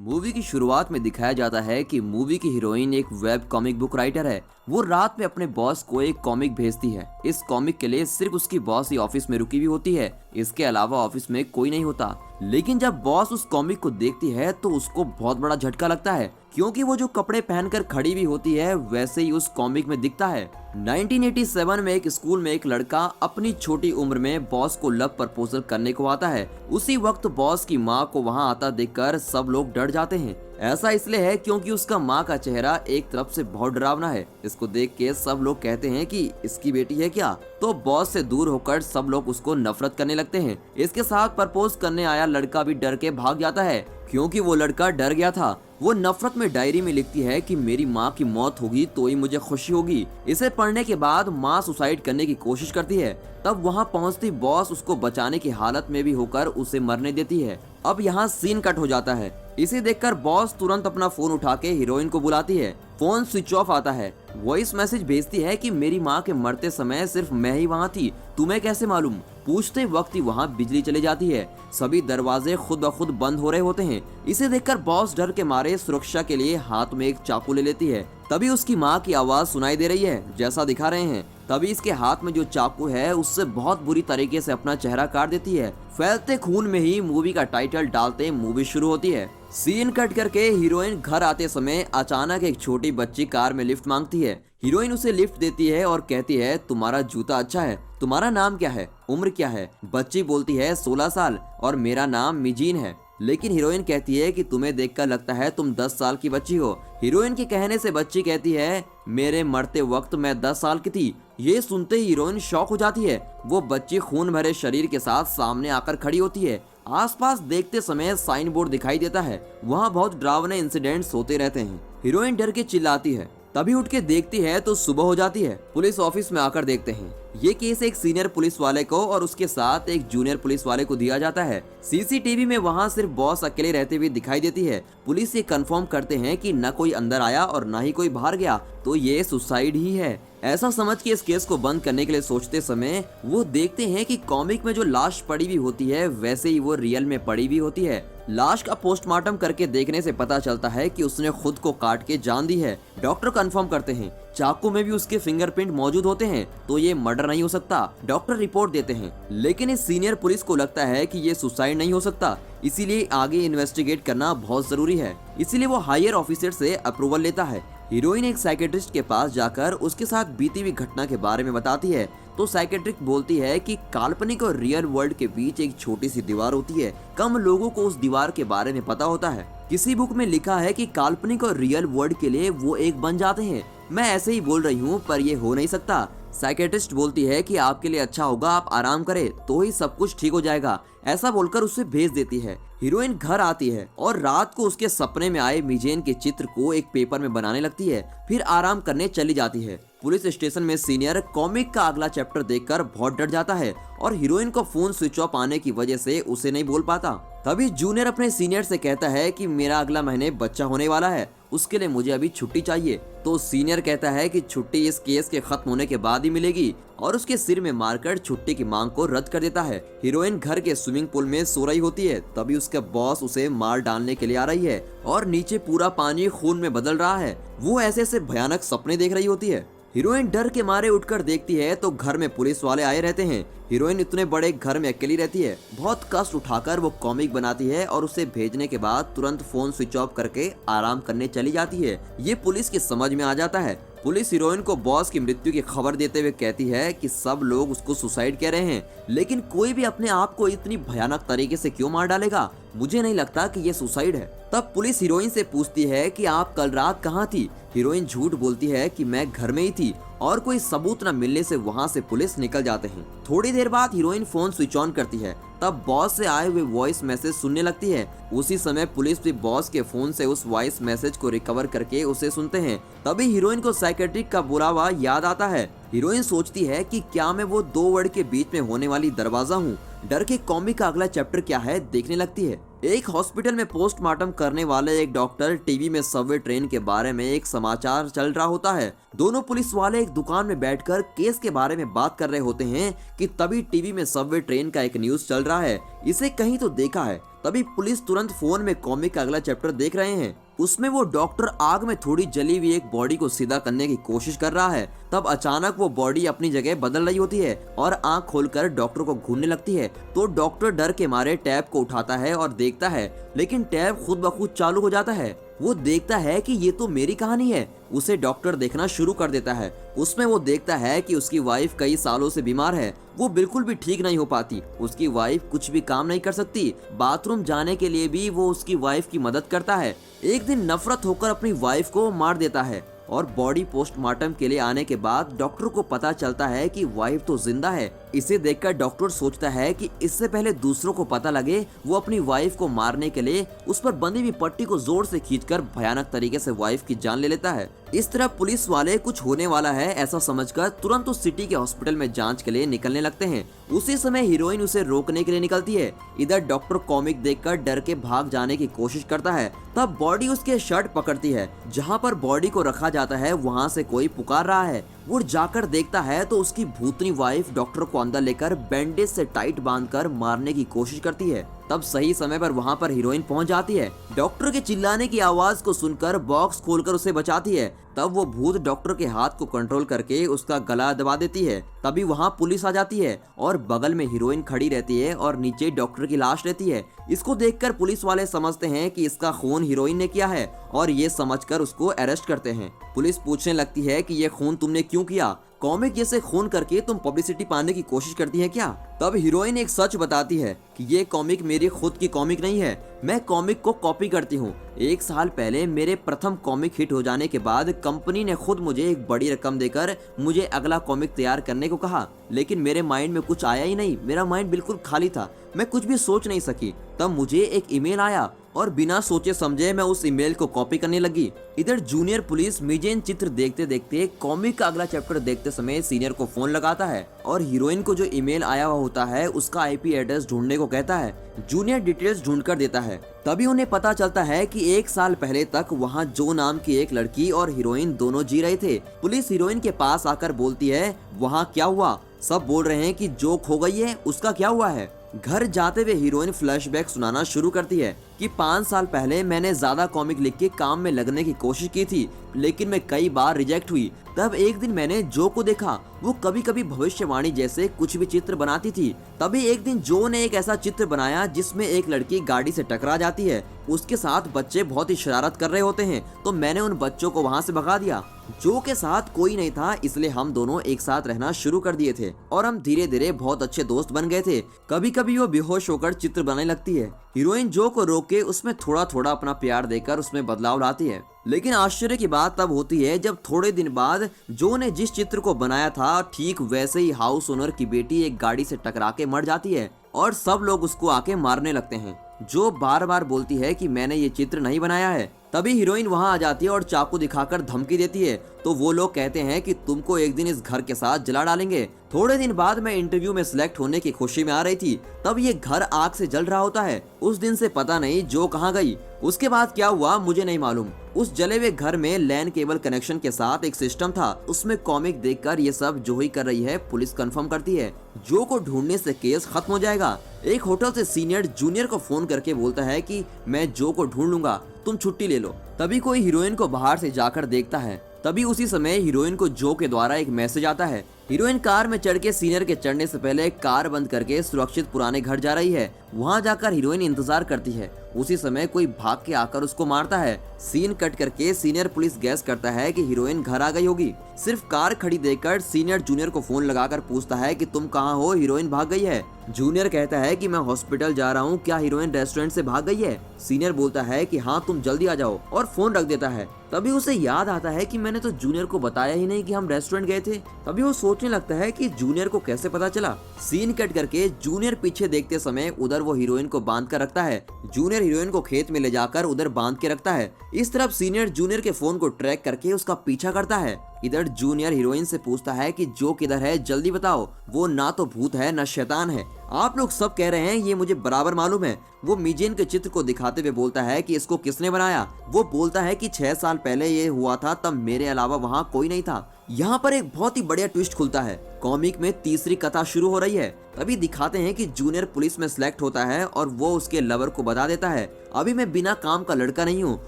Movie की शुरुआत में दिखाया जाता है कि मूवी की हीरोइन एक वेब कॉमिक बुक राइटर है। वो रात में अपने बॉस को एक कॉमिक भेजती है। इस कॉमिक के लिए सिर्फ उसकी बॉस ही ऑफिस में रुकी हुई होती है, इसके अलावा ऑफिस में कोई नहीं होता। लेकिन जब बॉस उस कॉमिक को देखती है तो उसको बहुत बड़ा झटका लगता है, क्योंकि वो जो कपड़े पहनकर खड़ी हुई होती है वैसे ही उस कॉमिक में दिखता है। 1987 में एक स्कूल में एक लड़का अपनी छोटी उम्र में बॉस को लव प्रपोजल करने को आता है। उसी वक्त बॉस की माँ को वहाँ आता देखकर सब लोग डर जाते हैं। ऐसा इसलिए है क्योंकि उसका माँ का चेहरा एक तरफ से बहुत डरावना है। इसको देख के सब लोग कहते हैं कि इसकी बेटी है क्या। तो बॉस से दूर होकर सब लोग उसको नफरत करने लगते हैं। इसके साथ प्रपोज करने आया लड़का भी डर के भाग जाता है, क्योंकि वो लड़का डर गया था। वो नफरत में डायरी में लिखती है कि मेरी माँ की मौत होगी तो ही मुझे खुशी होगी। इसे पढ़ने के बाद माँ सुसाइड करने की कोशिश करती है। तब वहाँ पहुँचती बॉस उसको बचाने की हालत में भी होकर उसे मरने देती है। अब यहाँ सीन कट हो जाता है। इसे देखकर बॉस तुरंत अपना फोन उठा के हीरोइन को बुलाती है। फोन स्विच ऑफ आता है। वॉइस मैसेज भेजती है कि मेरी माँ के मरते समय सिर्फ मैं ही वहाँ थी, तुम्हें कैसे मालूम। पूछते वक्त ही वहाँ बिजली चली जाती है। सभी दरवाजे खुद ब खुद बंद हो रहे होते हैं। इसे देखकर बॉस डर के मारे सुरक्षा के लिए हाथ में एक चाकू ले लेती है। तभी उसकी माँ की आवाज सुनाई दे रही है जैसा दिखा रहे हैं। तभी इसके हाथ में जो चाकू है उससे बहुत बुरी तरीके से अपना चेहरा काट देती है। फैलते खून में ही मूवी का टाइटल डालते मूवी शुरू होती है। सीन कट करके हीरोइन घर आते समय अचानक एक छोटी बच्ची कार में लिफ्ट मांगती है। हीरोइन उसे लिफ्ट देती है और कहती है तुम्हारा जूता अच्छा है, तुम्हारा नाम क्या है, उम्र क्या है। बच्ची बोलती है 16 साल और मेरा नाम मिजीन है। लेकिन हीरोइन कहती है कि तुम्हें देखकर लगता है तुम 10 साल की बच्ची हो। हीरोइन के कहने से बच्ची कहती है मेरे मरते वक्त मैं 10 साल की थी। ये सुनते ही हीरोइन शॉक हो जाती है। वो बच्ची खून भरे शरीर के साथ सामने आकर खड़ी होती है। आसपास देखते समय साइन बोर्ड दिखाई देता है। वहाँ बहुत डरावने इंसिडेंट्स होते रहते हैं। हीरोइन डर के चिल्लाती है। तभी उठ के देखती है तो सुबह हो जाती है। पुलिस ऑफिस में आकर देखते हैं। ये केस एक सीनियर पुलिस वाले को और उसके साथ एक जूनियर पुलिस वाले को दिया जाता है। सीसीटीवी में वहाँ सिर्फ बॉस अकेले रहते हुए दिखाई देती है। पुलिस ये कंफर्म करते हैं कि न कोई अंदर आया और न ही कोई बाहर गया, तो ये सुसाइड ही है। ऐसा समझ के इस केस को बंद करने के लिए सोचते समय वो देखते हैं कि कॉमिक में जो लाश पड़ी हुई होती है वैसे ही वो रियल में पड़ी हुई होती है। लाश का पोस्टमार्टम करके देखने से पता चलता है कि उसने खुद को काट के जान दी है। डॉक्टर कंफर्म करते हैं चाकू में भी उसके फिंगरप्रिंट मौजूद होते हैं, तो ये मर्डर नहीं हो सकता। डॉक्टर रिपोर्ट देते हैं। लेकिन इस सीनियर पुलिस को लगता है कि ये सुसाइड नहीं हो सकता, इसीलिए आगे इन्वेस्टिगेट करना बहुत जरूरी है। इसीलिए वो हायर ऑफिसर से अप्रूवल लेता है। हीरोइन एक साइकेट्रिस्ट के पास जाकर उसके साथ बीती हुई घटना के बारे में बताती है। तो साइकेट्रिस्ट बोलती है कि काल्पनिक और रियल वर्ल्ड के बीच एक छोटी सी दीवार होती है। कम लोगों को उस दीवार के बारे में पता होता है। किसी बुक में लिखा है कि काल्पनिक और रियल वर्ल्ड के लिए वो एक बन जाते हैं। मैं ऐसे ही बोल रही हूँ पर ये हो नहीं सकता। साइकेट्रिस्ट बोलती है कि आपके लिए अच्छा होगा आप आराम करें तो ही सब कुछ ठीक हो जाएगा। ऐसा बोलकर उसे भेज देती है। हीरोइन घर आती है और रात को उसके सपने में आए मिजेन के चित्र को एक पेपर में बनाने लगती है। फिर आराम करने चली जाती है। पुलिस स्टेशन में सीनियर कॉमिक का अगला चैप्टर देखकर बहुत डर जाता है और हीरोइन को फोन स्विच ऑफ आने की वजह से उसे नहीं बोल पाता। तभी जूनियर अपने सीनियर से कहता है कि मेरा अगला महीने बच्चा होने वाला है, उसके लिए मुझे अभी छुट्टी चाहिए। तो सीनियर कहता है कि छुट्टी इस केस के खत्म होने के बाद ही मिलेगी और उसके सिर में मारकर छुट्टी की मांग को रद्द कर देता है। हीरोइन घर के स्विमिंग पूल में सो रही होती है। तभी उसका बॉस उसे मार डालने के लिए आ रही है और नीचे पूरा पानी खून में बदल रहा है। वो ऐसे ऐसे भयानक सपने देख रही होती है। हीरोइन डर के मारे उठकर देखती है तो घर में पुलिस वाले आए रहते हैं। हीरोइन इतने बड़े घर में अकेली रहती है। बहुत कष्ट उठाकर वो कॉमिक बनाती है और उसे भेजने के बाद तुरंत फोन स्विच ऑफ करके आराम करने चली जाती है। ये पुलिस की समझ में आ जाता है। पुलिस हीरोइन को बॉस की मृत्यु की खबर देते हुए कहती है कि सब लोग उसको सुसाइड कह रहे हैं, लेकिन कोई भी अपने आप को इतनी भयानक तरीके से क्यों मार डालेगा। मुझे नहीं लगता कि ये सुसाइड है। तब पुलिस हीरोइन से पूछती है कि आप कल रात कहाँ थी। हीरोइन झूठ बोलती है कि मैं घर में ही थी और कोई सबूत न मिलने से वहाँ से पुलिस निकल जाते हैं। थोड़ी देर बाद हीरोइन फोन स्विच ऑन करती है। तब बॉस से आए हुए वॉइस मैसेज सुनने लगती है। उसी समय पुलिस भी बॉस के फोन से उस वॉइस मैसेज को रिकवर करके उसे सुनते हैं। तभी हीरोइन को साइकेट्रिक का बुलावा याद आता है। हीरोइन सोचती है कि क्या मैं वो दो वर्ड के बीच में होने वाली दरवाजा हूँ। डर के कॉमिक का अगला चैप्टर क्या है देखने लगती है। एक हॉस्पिटल में पोस्टमार्टम करने वाले एक डॉक्टर टीवी में सबवे ट्रेन के बारे में एक समाचार चल रहा होता है। दोनों पुलिस वाले एक दुकान में बैठकर केस के बारे में बात कर रहे होते हैं कि तभी टीवी में सबवे ट्रेन का एक न्यूज चल रहा है। इसे कहीं तो देखा है। तभी पुलिस तुरंत फोन में कॉमिक का अगला चैप्टर देख रहे हैं। उसमें वो डॉक्टर आग में थोड़ी जली हुई एक बॉडी को सीधा करने की कोशिश कर रहा है। तब अचानक वो बॉडी अपनी जगह बदल रही होती है और आंख खोलकर डॉक्टर को घूरने लगती है। तो डॉक्टर डर के मारे टैब को उठाता है और देखता है, लेकिन टैब खुद ब खुद चालू हो जाता है। वो देखता है कि ये तो मेरी कहानी है। उसे डॉक्टर देखना शुरू कर देता है। उसमें वो देखता है कि उसकी वाइफ कई सालों से बीमार है। वो बिल्कुल भी ठीक नहीं हो पाती। उसकी वाइफ कुछ भी काम नहीं कर सकती। बाथरूम जाने के लिए भी वो उसकी वाइफ की मदद करता है। एक दिन नफरत होकर अपनी वाइफ को मार देता है और बॉडी पोस्टमार्टम के लिए आने के बाद डॉक्टर को पता चलता है कि वाइफ तो जिंदा है। इसे देखकर डॉक्टर सोचता है कि इससे पहले दूसरों को पता लगे, वो अपनी वाइफ को मारने के लिए उस पर बंधी हुई पट्टी को जोर से खींचकर भयानक तरीके से वाइफ की जान ले लेता है। इस तरह पुलिस वाले कुछ होने वाला है ऐसा समझकर तुरंत उस सिटी के हॉस्पिटल में जांच के लिए निकलने लगते हैं। उसी समय हीरोइन उसे रोकने के लिए निकलती है। इधर डॉक्टर कॉमिक देखकर डर के भाग जाने की कोशिश करता है। तब बॉडी उसके शर्ट पकड़ती है। जहाँ पर बॉडी को रखा जाता है वहाँ से कोई पुकार रहा है। वो जाकर देखता है तो उसकी भूतनी वाइफ डॉक्टर को अंदर लेकर बैंडेज से टाइट बांधकर मारने की कोशिश करती है। तब सही समय पर वहाँ पर हीरोइन पहुँच जाती है। डॉक्टर के चिल्लाने की आवाज को सुनकर बॉक्स खोलकर उसे बचाती है। तब वो भूत डॉक्टर के हाथ को कंट्रोल करके उसका गला दबा देती है। तभी वहाँ पुलिस आ जाती है और बगल में हीरोइन खड़ी रहती है और नीचे डॉक्टर की लाश रहती है। इसको देखकर पुलिस वाले समझते हैं कि इसका खून हीरोइन ने किया है और ये समझकर उसको अरेस्ट करते हैं। पुलिस पूछने लगती है कि ये खून तुमने क्यों किया? कॉमिक जैसे खून करके तुम पब्लिसिटी पाने की कोशिश करती है क्या? तब हीरोइन एक सच बताती है कि ये कॉमिक मेरी खुद की कॉमिक नहीं है, मैं कॉमिक को कॉपी करती हूँ। 1 साल पहले मेरे प्रथम कॉमिक हिट हो जाने के बाद कंपनी ने खुद मुझे एक बड़ी रकम देकर मुझे अगला कॉमिक तैयार करने को कहा, लेकिन मेरे माइंड में कुछ आया ही नहीं। मेरा माइंड बिल्कुल खाली था, मैं कुछ भी सोच नहीं सकी। तब मुझे एक ईमेल आया और बिना सोचे समझे मैं उस ईमेल को कॉपी करने लगी। इधर जूनियर पुलिस मिजेन चित्र देखते देखते कॉमिक का अगला चैप्टर देखते समय सीनियर को फोन लगाता है और हीरोइन को जो ईमेल आया हुआ होता है उसका आईपी एड्रेस ढूंढने को कहता है। जूनियर डिटेल्स ढूंढकर देता है। तभी उन्हें पता चलता है कि 1 साल पहले तक वहाँ जो नाम की एक लड़की और हीरोइन दोनों जी रहे थे। पुलिस हीरोइन के पास आकर बोलती है, वहाँ क्या हुआ? सब बोल रहे हैं कि जो खो गई है उसका क्या हुआ है? घर जाते हुए हीरोइन फ्लैशबैक सुनाना शुरू करती है कि 5 साल पहले मैंने ज्यादा कॉमिक लिख के काम में लगने की कोशिश की थी, लेकिन मैं कई बार रिजेक्ट हुई। तब एक दिन मैंने जो को देखा, वो कभी कभी भविष्यवाणी जैसे कुछ भी चित्र बनाती थी। तभी एक दिन जो ने एक ऐसा चित्र बनाया जिसमें एक लड़की गाड़ी से टकरा जाती है। उसके साथ बच्चे बहुत ही शरारत कर रहे होते हैं, तो मैंने उन बच्चों को वहाँ से भगा दिया। जो के साथ कोई नहीं था, इसलिए हम दोनों एक साथ रहना शुरू कर दिए थे और हम धीरे धीरे बहुत अच्छे दोस्त बन गए थे। कभी कभी वो बेहोश होकर चित्र बनाने लगती है। हीरोइन जो को रोक के उसमें थोड़ा थोड़ा अपना प्यार देकर उसमें बदलाव लाती है। लेकिन आश्चर्य की बात तब होती है जब थोड़े दिन बाद जो ने जिस चित्र को बनाया था ठीक वैसे ही हाउस ओनर की बेटी एक गाड़ी से टकरा के मर जाती है और सब लोग उसको आके मारने लगते हैं। जो बार बार बोलती है कि मैंने ये चित्र नहीं बनाया है। तभी हीरोइन वहां आ जाती है और चाकू दिखाकर धमकी देती है। तो वो लोग कहते हैं कि तुमको एक दिन इस घर के साथ जला डालेंगे। थोड़े दिन बाद मैं इंटरव्यू में सिलेक्ट होने की खुशी में आ रही थी, तब ये घर आग से जल रहा होता है। उस दिन से पता नहीं जो कहाँ गई। उसके बाद क्या हुआ मुझे नहीं मालूम। उस जले हुए घर में लैन केबल कनेक्शन के साथ एक सिस्टम था। उसमें कॉमिक देखकर ये सब जो ही कर रही है पुलिस कंफर्म करती है। जो को ढूंढने से केस खत्म हो जाएगा। एक होटल से सीनियर जूनियर को फोन करके बोलता है कि मैं जो को ढूंढ लूंगा, तुम छुट्टी ले लो। तभी कोई हीरोइन को बाहर से जाकर देखता है। तभी उसी समय हीरोइन को जो के द्वारा एक मैसेज आता है। हीरोइन कार में चढ़ के सीनियर के चढ़ने से पहले कार बंद करके सुरक्षित पुराने घर जा रही है। वहां जाकर हीरोइन इंतजार करती है। उसी समय कोई भाग के आकर उसको मारता है। सीन कट करके सीनियर पुलिस गैस करता है कि हीरोइन घर आ गई होगी। सिर्फ कार खड़ी देखकर सीनियर जूनियर को फोन लगाकर पूछता है कि तुम कहाँ हो, हीरोइन भाग गई है। जूनियर कहता है कि मैं हॉस्पिटल जा रहा हूँ, क्या हीरोइन रेस्टोरेंट से भाग गई है? सीनियर बोलता है कि हाँ तुम जल्दी आ जाओ और फोन रख देता है। तभी उसे याद आता है कि मैंने तो जूनियर को बताया ही नहीं कि हम रेस्टोरेंट गए थे। तभी वो सोचने लगता है कि जूनियर को कैसे पता चला। सीन कट करके जूनियर पीछे देखते समय उधर वो हीरोइन को बांध कर रखता है। जूनियर हीरोइन को खेत में ले जाकर उधर बांध के रखता है। इस तरफ सीनियर जूनियर के फोन को ट्रैक करके उसका पीछा करता है। इधर जूनियर हीरोइन से पूछता है कि जो किधर है, जल्दी बताओ। वो ना तो भूत है ना शैतान है, आप लोग सब कह रहे हैं ये मुझे बराबर मालूम है। वो मीजेन के चित्र को दिखाते हुए बोलता है कि इसको किसने बनाया। वो बोलता है कि 6 साल पहले ये हुआ था, तब मेरे अलावा वहाँ कोई नहीं था। यहाँ पर एक बहुत ही बढ़िया ट्विस्ट खुलता है। कॉमिक में तीसरी कथा शुरू हो रही है। तभी दिखाते हैं कि जूनियर पुलिस में सिलेक्ट होता है और वो उसके लवर को बता देता है, अभी मैं बिना काम का लड़का नहीं हूँ।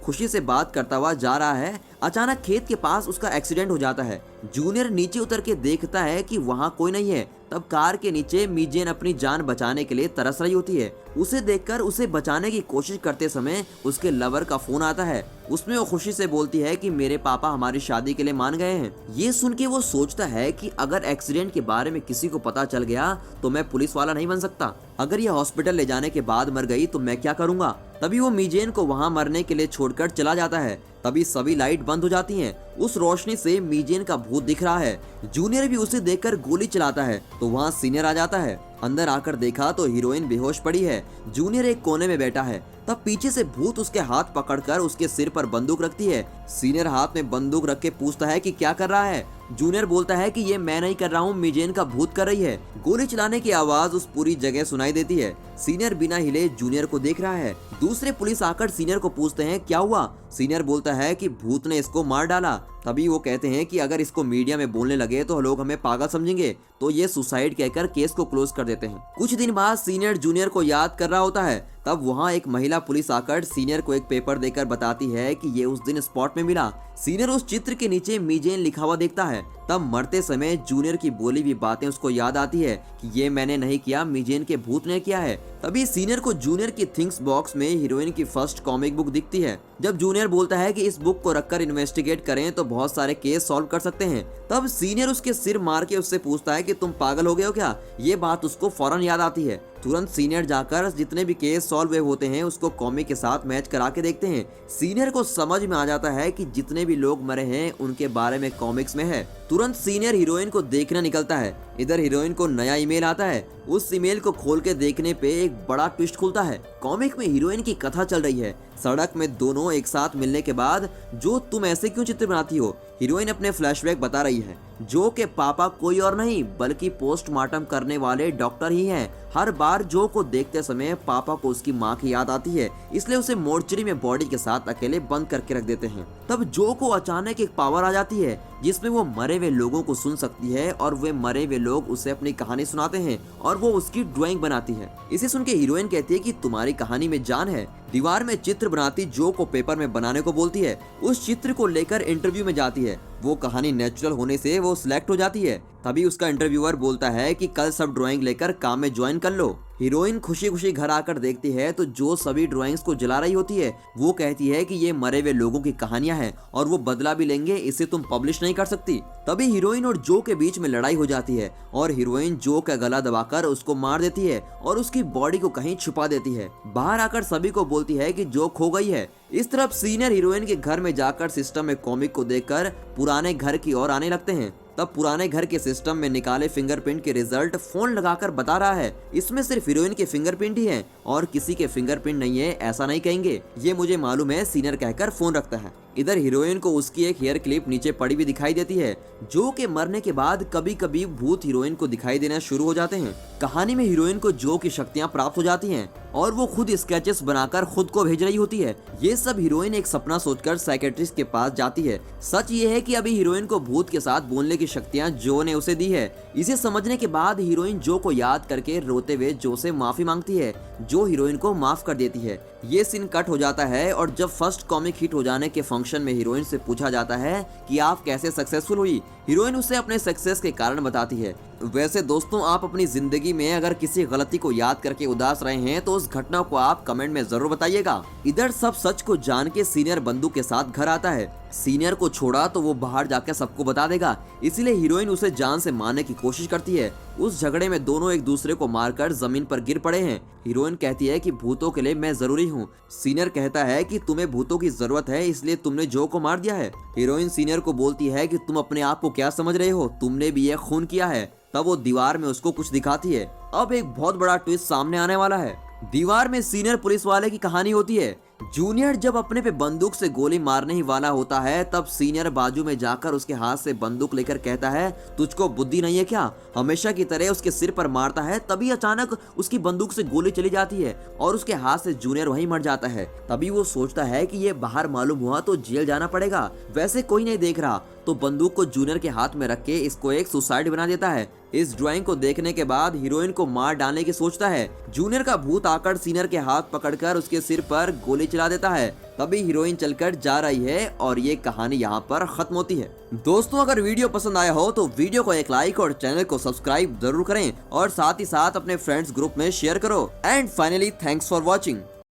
खुशी से बात करता हुआ जा रहा है, अचानक खेत के पास उसका एक्सीडेंट हो जाता है। जूनियर नीचे उतर के देखता है कि वहाँ कोई नहीं है। तब कार के नीचे मीजेन अपनी जान बचाने के लिए तरस रही होती है। उसे देखकर उसे बचाने की कोशिश करते समय उसके लवर का फोन आता है। उसमें वो खुशी से बोलती है कि मेरे पापा हमारी शादी के लिए मान गए हैं। ये सुन के वो सोचता है कि अगर एक्सीडेंट के बारे में किसी को पता चल गया तो मैं पुलिस वाला नहीं बन सकता। अगर ये हॉस्पिटल ले जाने के बाद मर गई तो मैं क्या करूंगा। तभी वो मीजेन को वहाँ मरने के लिए छोड़कर चला जाता है। तभी सभी लाइट बंद हो जाती हैं। उस रोशनी से मीजेन का भूत दिख रहा है। जूनियर भी उसे देखकर गोली चलाता है तो वहाँ सीनियर आ जाता है। अंदर आकर देखा तो हीरोइन बेहोश पड़ी है। जूनियर एक कोने में बैठा है। तब पीछे से भूत उसके हाथ पकड़कर उसके सिर पर बंदूक रखती है। सीनियर हाथ में बंदूक रख के पूछता है कि क्या कर रहा है। जूनियर बोलता है कि ये मैं नहीं कर रहा हूँ, मीजेन का भूत कर रही है। गोली चलाने की आवाज उस पूरी जगह सुनाई देती है। सीनियर बिना हिले जूनियर को देख रहा है। दूसरे पुलिस आकर सीनियर को पूछते हैं क्या हुआ। सीनियर बोलता है कि भूत ने इसको मार डाला। तभी वो कहते हैं कि अगर इसको मीडिया में बोलने लगे तो लोग हमें पागल समझेंगे, तो ये सुसाइड कहकर केस को क्लोज कर देते हैं। कुछ दिन बाद सीनियर जूनियर को याद कर रहा होता है। तब वहाँ एक महिला पुलिस आकर सीनियर को एक पेपर देकर बताती है कि ये उस दिन स्पॉट में मिला। सीनियर उस चित्र के नीचे मीजेन लिखा हुआ देखता है। तब मरते समय जूनियर की बोली हुई बातें उसको याद आती है कि ये मैंने नहीं किया, मीजेन के भूत ने किया है। तभी सीनियर को जूनियर की थिंग्स बॉक्स में हीरोइन की फर्स्ट कॉमिक बुक दिखती है। जब जूनियर बोलता है कि इस बुक को रखकर इन्वेस्टिगेट करें तो बहुत सारे केस सॉल्व कर सकते हैं। तब सीनियर उसके सिर मार के उससे पूछता है कि तुम पागल हो गए हो क्या। ये बात उसको फौरन याद आती है। तुरंत सीनियर जाकर जितने भी केस सॉल्व हुए होते हैं उसको कॉमिक के साथ मैच करा के देखते हैं। सीनियर को समझ में आ जाता है कि जितने भी लोग मरे हैं उनके बारे में कॉमिक्स में है। तुरंत सीनियर हीरोइन को देखने निकलता है। इधर हीरोइन को नया ईमेल आता है। उस ईमेल को खोल के देखने पे एक बड़ा ट्विस्ट खुलता है। कॉमिक में हीरोइन की कथा चल रही है। सड़क में दोनों एक साथ मिलने के बाद, जो तुम ऐसे क्यों चित्र बनाती हो। हीरोइन अपने फ्लैशबैक बता रही है। जो के पापा कोई और नहीं बल्कि पोस्टमार्टम करने वाले डॉक्टर ही हैं। हर बार जो को देखते समय पापा को उसकी माँ की याद आती है, इसलिए उसे मोर्चरी में बॉडी के साथ अकेले बंद करके रख देते हैं। तब जो को अचानक एक पावर आ जाती है जिसमें वो मरे हुए लोगों को सुन सकती है और वे मरे हुए लोग उसे अपनी कहानी सुनाते हैं और वो उसकी ड्राइंग बनाती है। इसे सुन के हीरोइन कहती है कि तुम्हारी कहानी में जान है। दीवार में चित्र बनाती जो को पेपर में बनाने को बोलती है। उस चित्र को लेकर इंटरव्यू में जाती है। वो कहानी नेचुरल होने से वो सिलेक्ट हो जाती है। तभी उसका इंटरव्यूअर बोलता है कि कल सब ड्राइंग लेकर काम में ज्वाइन कर लो। हीरोइन खुशी खुशी घर आकर देखती है तो जो सभी ड्राइंग्स को जला रही होती है। वो कहती है कि ये मरे हुए लोगों की कहानियां हैं और वो बदला भी लेंगे, इसे तुम पब्लिश नहीं कर सकती। तभी हीरोइन और जो के बीच में लड़ाई हो जाती है और हीरोइन जो का गला दबाकर उसको मार देती है और उसकी बॉडी को कहीं छुपा देती है। बाहर आकर सभी को बोलती है कि जो खो गई है। इस तरफ सीनियर हीरोइन के घर में जाकर सिस्टम में कॉमिक को देखकर पुराने घर की ओर आने लगते हैं। तब पुराने घर के सिस्टम में निकाले फिंगरप्रिंट के रिजल्ट फोन लगाकर बता रहा है इसमें सिर्फ हीरोइन के फिंगरप्रिंट ही हैं और किसी के फिंगरप्रिंट नहीं है, ऐसा नहीं कहेंगे, ये मुझे मालूम है, सीनियर कहकर फोन रखता है। इधर हीरोइन को उसकी एक हेयर क्लिप नीचे पड़ी हुई दिखाई देती है। जो के मरने के बाद कभी कभी भूत हीरोइन को दिखाई देना शुरू हो जाते हैं। कहानी में हीरोइन को जो की शक्तियां प्राप्त हो जाती हैं और वो खुद स्केचेस बनाकर खुद को भेज रही होती है। ये सब हीरोइन एक सपना सोचकर साइकेट्रिस्ट के पास जाती है। सच ये है कि अभी हीरोइन को भूत के साथ बोलने की शक्तियां जो ने उसे दी है। इसे समझने के बाद हीरोइन जो को याद करके रोते हुए जो से माफी मांगती है। जो हीरोइन को माफ कर देती है। ये सीन कट हो जाता है और जब फर्स्ट कॉमिक हिट हो जाने के फंक्शन में हीरोइन से पूछा जाता है कि आप कैसे सक्सेसफुल हुई। हीरोइन उसे अपने सक्सेस के कारण बताती है। वैसे दोस्तों, आप अपनी जिंदगी में अगर किसी गलती को याद करके उदास रहे हैं तो उस घटना को आप कमेंट में जरूर बताइएगा। इधर सब सच को जान के सीनियर बंदूक के साथ घर आता है। सीनियर को छोड़ा तो वो बाहर जाकर सबको बता देगा, इसीलिए हीरोइन उसे जान से मारने की कोशिश करती है। उस झगड़े में दोनों एक दूसरे को मारकर जमीन पर गिर पड़े हैं। हीरोइन कहती है कि भूतों के लिए मैं जरूरी हूँ। सीनियर कहता है कि तुम्हें भूतों की जरूरत है, इसलिए तुमने जो को मार दिया है। हीरोइन सीनियर को बोलती है कि तुम अपने आप को क्या समझ रहे हो, तुमने भी ये खून किया है। तब वो दीवार में उसको कुछ दिखाती है। अब एक बहुत बड़ा ट्विस्ट सामने आने वाला है। दीवार में सीनियर पुलिस वाले की कहानी होती है। जूनियर जब अपने पे बंदूक से गोली मारने ही वाला होता है तब सीनियर बाजू में जाकर उसके हाथ से बंदूक लेकर कहता है, तुझको बुद्धि नहीं है क्या? हमेशा की तरह उसके सिर पर मारता है। तभी अचानक उसकी बंदूक से गोली चली जाती है और उसके हाथ से जूनियर वहीं मर जाता है। तभी वो सोचता है कि ये बाहर मालूम हुआ तो जेल जाना पड़ेगा। वैसे कोई नहीं देख रहा तो बंदूक को जूनियर के हाथ में रख के इसको एक सुसाइड बना देता है। इस ड्राइंग को देखने के बाद हीरोइन को मार डालने की सोचता है। जूनियर का भूत आकर सीनियर के हाथ पकड़कर उसके सिर पर गोली चला देता है। तभी हीरोइन चलकर जा रही है और ये कहानी यहाँ पर खत्म होती है। दोस्तों, अगर वीडियो पसंद आया हो तो वीडियो को एक लाइक और चैनल को सब्सक्राइब जरूर करें और साथ ही साथ अपने फ्रेंड्स ग्रुप में शेयर करो। And finally thanks for watching.